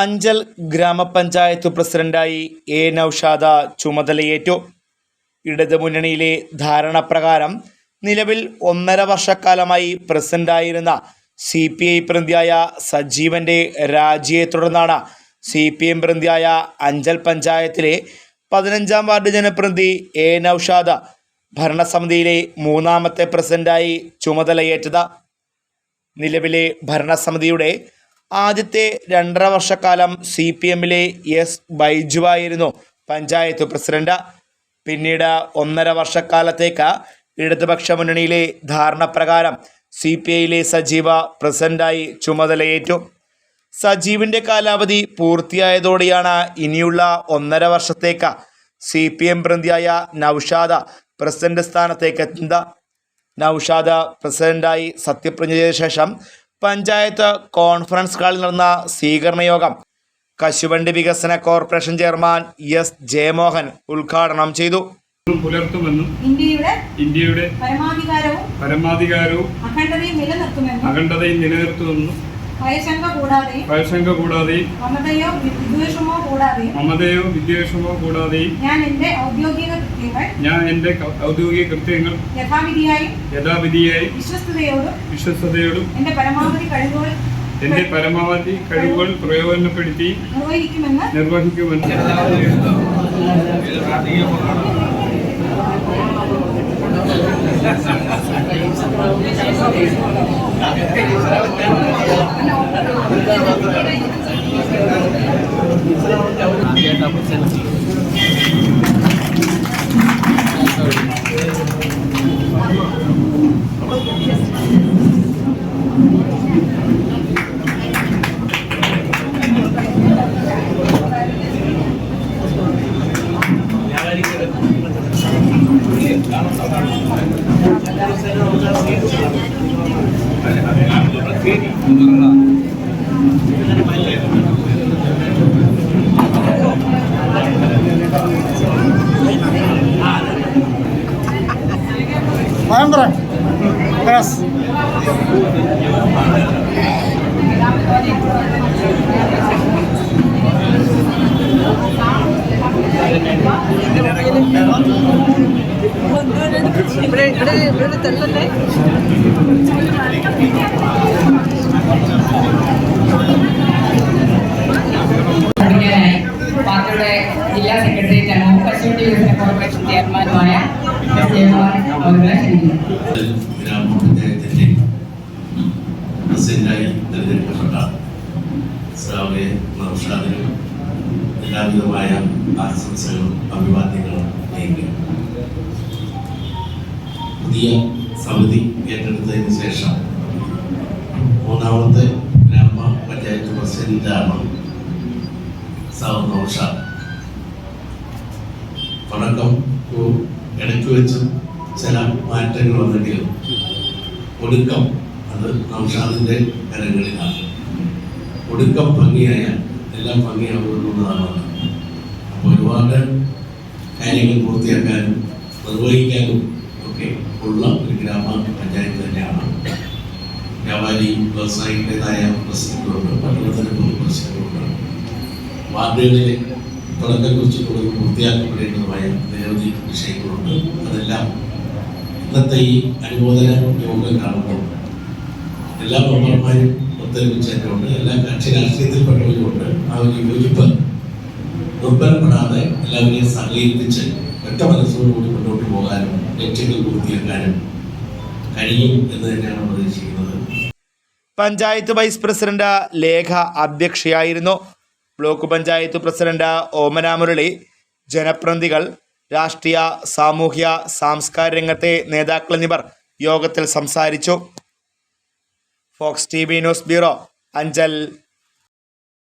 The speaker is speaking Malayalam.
അഞ്ചൽ ഗ്രാമപഞ്ചായത്ത് പ്രസിഡന്റായി എ നൌഷാദ ചുമതലയേറ്റു. ഇടതുമുന്നണിയിലെ ധാരണപ്രകാരം നിലവിൽ 1.5 വർഷക്കാലമായി പ്രസിഡന്റായിരുന്ന CPI പ്രതിയായ സജീവന്റെ രാജിയെ തുടർന്നാണ് CPM പ്രതിയായ അഞ്ചൽ പഞ്ചായത്തിലെ 15-ാം വാർഡ് ജനപ്രതിനിധി എ നൌഷാദ ഭരണസമിതിയിലെ 3ാമത്തെ പ്രസിഡന്റായി ചുമതലയേറ്റത്. നിലവിലെ ഭരണസമിതിയുടെ ആദ്യത്തെ 2.5 വർഷക്കാലം CPMലെ S ബൈജുവായിരുന്നു പഞ്ചായത്ത് പ്രസിഡന്റ്. പിന്നീട് 1.5 വർഷക്കാലത്തേക്ക് ഇടതുപക്ഷ മുന്നണിയിലെ ധാരണപ്രകാരം CPIയിലെ സജീവ പ്രസിഡന്റായി ചുമതലയേറ്റു. സജീവിൻ്റെ കാലാവധി പൂർത്തിയായതോടെയാണ് ഇനിയുള്ള 1.5 വർഷത്തേക്ക് CPM പ്രതിയായ നൌഷാദ പ്രസിഡന്റ് സ്ഥാനത്തേക്ക് എത്തുന്നത്. നൌഷാദ പ്രസിഡന്റായി സത്യപ്രതിജ്ഞ ചെയ്ത ശേഷം പഞ്ചായത്ത് കോൺഫറൻസ് ഹാളിൽ നടന്ന സ്വീകരണ യോഗം കശുവണ്ടി വികസന കോർപ്പറേഷൻ ചെയർമാൻ S ജയമോഹൻ ഉദ്ഘാടനം ചെയ്തു. പുലർത്തുമെന്നും ഇന്ത്യയുടെ പരമാധികാരവും അഖണ്ഡതയും നിലനിർത്തുമെന്നും ഭയശങ്ക കൂടാതെയും മമതയോ വിദ്വേഷമോ കൂടാതെയും ഞാൻ എന്റെ ഔദ്യോഗിക കൃത്യങ്ങൾ യഥാവിധിയായി വിശ്വസ്തയോടും എന്റെ പരമാവധി കഴിവുകൾ പ്രയോജനപ്പെടുത്തി നിർവഹിക്കുമെന്ന് പാർട്ടിയുടെ ജില്ലാ സെക്രട്ടറിയേറ്റാണ് കശുവണ്ടി വികസന കോർപ്പറേഷൻ ചെയർമാനുമായ ഗ്രാമപഞ്ചായത്തിന്റെ പ്രസിഡന്റായി തെരഞ്ഞെടുക്കപ്പെട്ട നൌഷാദിനും എല്ലാവിധമായ ആശംസകളും അഭിവാദ്യങ്ങളും നൽകി. പുതിയ സമിതി ഏറ്റെടുത്തതിന് ശേഷം 3ാമത്തെ ഗ്രാമപഞ്ചായത്ത് പ്രസിഡന്റാണ് നൌഷാദ്. തുടക്കം ഇടയ്ക്ക് വെച്ച് ചില മാറ്റങ്ങൾ വന്നെങ്കിലും ഒടുക്കം അത് നൌഷാദിന്റെ കരങ്ങളിലാണ്. ഒടുക്കം ഭംഗിയായാൽ എല്ലാം ഭംഗിയാവുന്നതാണ്. അപ്പോൾ ഒരുപാട് കാര്യങ്ങൾ പൂർത്തിയാക്കാനും നിർവഹിക്കാനും ഒക്കെ ഉള്ള ഒരു ഗ്രാമപഞ്ചായത്ത് തന്നെയാണ്. വ്യാപാരി വ്യവസായികളുടേതായ പ്രശ്നങ്ങളുണ്ട്, പട്ടണത്തിന് പ്രശ്നങ്ങളുണ്ട്, വാർഡുകളിലെ തുടക്കം കുറിച്ച് പൂർത്തിയാക്കപ്പെടേണ്ടതുമായ നിരവധി വിഷയങ്ങളുണ്ട്. അതെല്ലാം ഇന്നത്തെ ഈ അനുമോദന യോഗം കാണുമ്പോൾ എല്ലാ മെമ്പർമാരും ഒത്തൊരുമിച്ചുകൊണ്ട് എല്ലാ കക്ഷി രാഷ്ട്രീയത്തിൽപ്പെട്ടവരുമുണ്ട്. ആ ഒരു യോജിപ്പ് ദുർബലപ്പെടാതെ എല്ലാവരെയും സഹകരിപ്പിച്ച് ഒറ്റ മനസ്സോടുകൂടി മുന്നോട്ട് പോകാനും ലക്ഷ്യങ്ങൾ പൂർത്തിയാക്കാനും കഴിയും എന്ന് തന്നെയാണ് പ്രതീക്ഷിക്കുന്നത്. പഞ്ചായത്ത് വൈസ് പ്രസിഡന്റ് ലേഖ അധ്യക്ഷയായിരുന്നു. ബ്ലോക്ക് പഞ്ചായത്ത് പ്രസിഡന്റ് ഓമന മുരളി, ജനപ്രതിനിധികൾ, രാഷ്ട്രീയ, സാമൂഹ്യ, സാംസ്കാരിക രംഗത്തെ നേതാക്കൾ എന്നിവർ യോഗത്തിൽ സംസാരിച്ചു. Fox TV news bureau, Anchal.